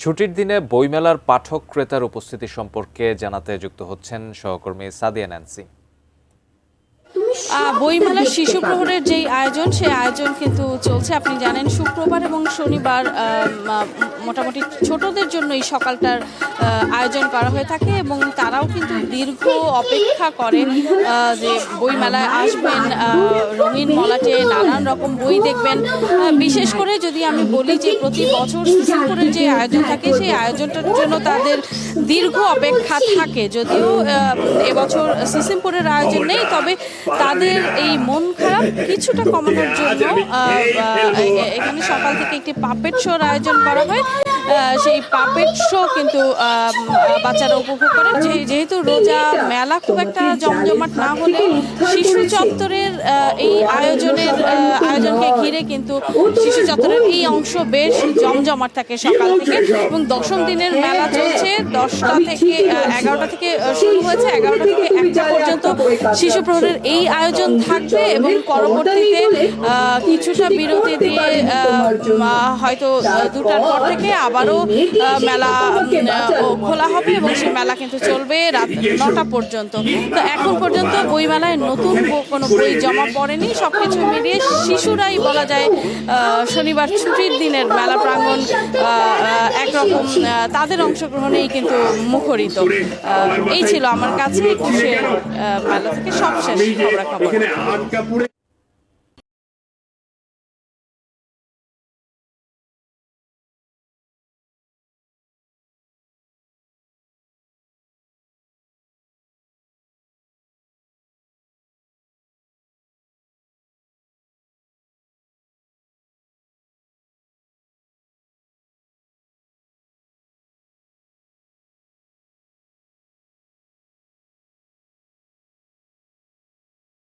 ছুটির দিনে বইমেলার পাঠক ক্রেতার উপস্থিতি সম্পর্কে জানাতে যুক্ত হচ্ছেন সহকর্মী সাদিয়া ন্যান্সি। বইমেলার শিশু প্রহরের যেই আয়োজন সেই আয়োজন কিন্তু চলছে। আপনি জানেন শুক্রবার এবং শনিবার মোটামুটি ছোটদের জন্য এই সকালটার আয়োজন করা হয়ে থাকে এবং তারাও কিন্তু দীর্ঘ অপেক্ষা করে যে বইমেলায় আসবেন, রঙিন মলাটে নানান রকম বই দেখবেন। বিশেষ করে যদি আমি বলি যে প্রতি বছর সিসিমপুরের যে আয়োজন থাকে সেই আয়োজনটার জন্য তাদের দীর্ঘ অপেক্ষা থাকে। যদিও এবছর সিসিমপুরের আয়োজন নেই, তবে তাদের এই মন খারাপ কিছুটা কমানোর জন্য এখানে সকাল থেকে একটি পাপেট শোর আয়োজন করা হয়। সেই পাপেট শো কিন্তু বাচ্চারা উপভোগ করেন। যেহেতু রোজা মেলা খুব একটা জমজমাট না হলেও শিশু চত্বরের এই আয়োজনকে ঘিরে কিন্তু শিশু চত্বরের এই অংশ বেশ জমজমাট থাকে সকাল থেকে। এবং দশম দিনের মেলা চলছে 10টা থেকে 11টা থেকে শুরু হয়েছে, 11টা থেকে 1টা পর্যন্ত শিশু প্রহরের এই আয়োজন থাকবে এবং পরবর্তীতে কিছুটা বিরতি দিয়ে হয়তো 2টার পর থেকে আবারও মেলা খোলা হবে এবং সেই মেলা কিন্তু চলবে রাত 9টা পর্যন্ত। তো এখন পর্যন্ত বইমেলায় নতুন কোনো বই জমা পড়েনি। সবকিছু মিলিয়ে শিশুরাই বলা যায় শনিবার ছুটির দিনের মেলা প্রাঙ্গণ একরকম তাদের অংশগ্রহণেই কিন্তু মুখরিত। এই ছিল আমার কাছে মেলা থেকে সবশেষ খবরাখবর।